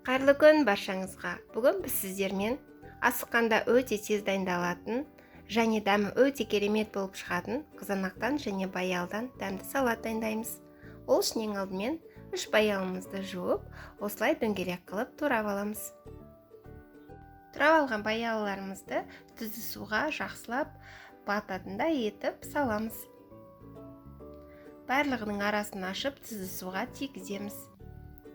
Қайырлы күн баршаңызға. Бүгін біз сіздермен асыққанда өте тез дайындалатын және дәмі өте керемет болып шығатын қызанақтан және баялдан дәмді салат дайындаймыз. Ол үшін ең алдымен 3 баялымызды жуып, осылай дөңгелек қылып турап аламыз. Турап алған баялыларымызды тұзды суға жақсылап бататындай етіп саламыз. Барлығының арасын ашып тұзды суға тигіземіз.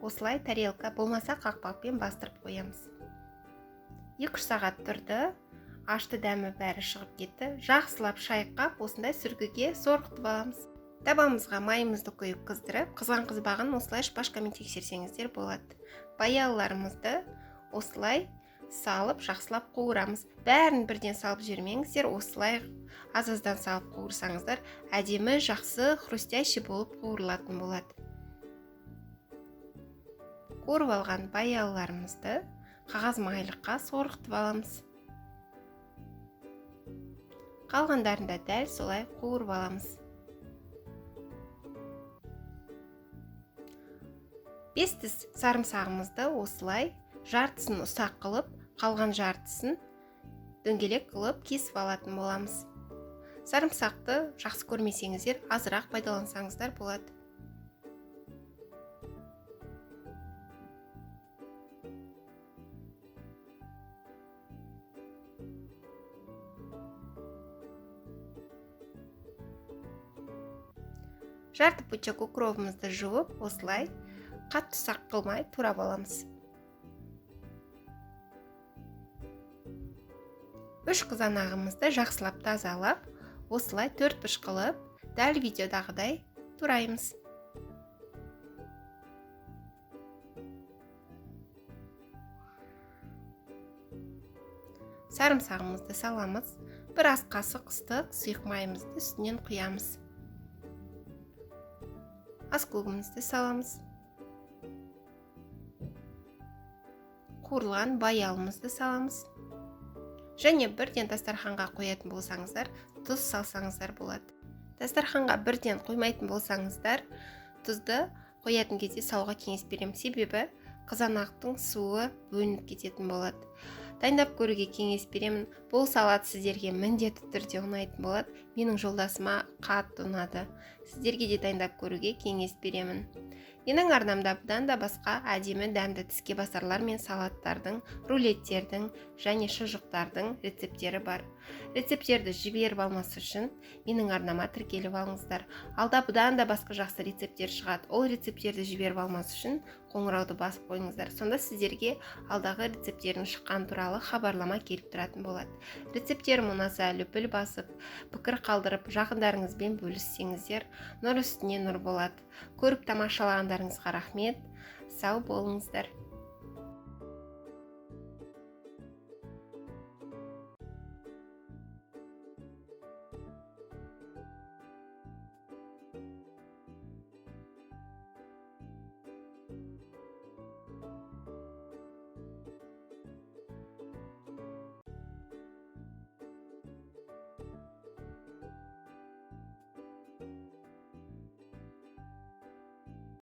Осылай тарелка болмаса қақпақпен бастырып қоямыз. 2-3 сағат тұрды, ашты дәмі бәрі шығып кетті. Жақсылап шайқап, осындай сүргіге сорғытып аламыз. Табамызға майымызды құйып қыздырып, қызған-қызбағын осылай шпажкамен тексерсеңіздер болады. Баялыларымызды осылай салып, жақсылап қуырамыз. Бәрін бірден салып жүрмеңіздер, осылай аз-аздан салып қуырсаңыздар, әдемі, жақсы, хрустящий болып қуырылатын болады. Қуырып алған баялыларымызды қағаз майлыққа сорғытып аламыз. Қалғандарын да дәл солай қуырып аламыз. 5 тіс сарымсағымызды осылай жартысын ұсақ қылып, қалған жартысын дөңгелек қылып кесіп алатын боламыз. Сарымсақты жақсы көрмесеңіздер, азырақ пайдалансаңыздар болады. Жарты пучок укропымызды жуып, осылай қатты ұсақ қылмай турап аламыз. 3 қызанағымызды жақсылап тазалап, осылай 4 қылып, дәл видеодағыдай тураймыз. Сарымсағымызды саламыз, бір ас қасық ыстық сұйық майымызды үстінен құямыз. Ас көгімізді саламыз. Қуырылған баялымызды саламыз. Және бірден дастарханға қоятын болсаңыздар, тұз салсаңыздар болады. Дастарханға бірден қоймайтын болсаңыздар, тұзды қоятын кезде салуға кеңес беремін, себебі қызанақтың суы бөлініп кететін болады. Дайындап көруге кеңес беремін. Бұл салат сіздерге міндетті түрде ұнайтын болады. Менің жолдасыма қатты ұнады. Сіздерге де дайындап көруге кеңес беремін. Менің арнамда бұдан да басқа әдемі дәмді тіске басарлар мен салаттардың, рулеттердің және шұжықтардың рецептері бар. Рецептерді жіберіп алмас үшін менің арнама тіркеліп алыңыздар. Алда бұдан да басқа жақсы рецептер шығады. Ол рецептерді жіберіп алмас үшін қоңырауды басып қойыңыздар. Сонда сіздерге алдағы рецептердің шыққан туралы хабарлама келіп тұратын болады. Рецептерім ұнаса лүпіл басып, пікір қалдырып, жақындарыңызбен бөліссеңіздер, нұр үстіне нұр болады. Көріп тамашалағандарыңызға рахмет. Сау болыңыздар.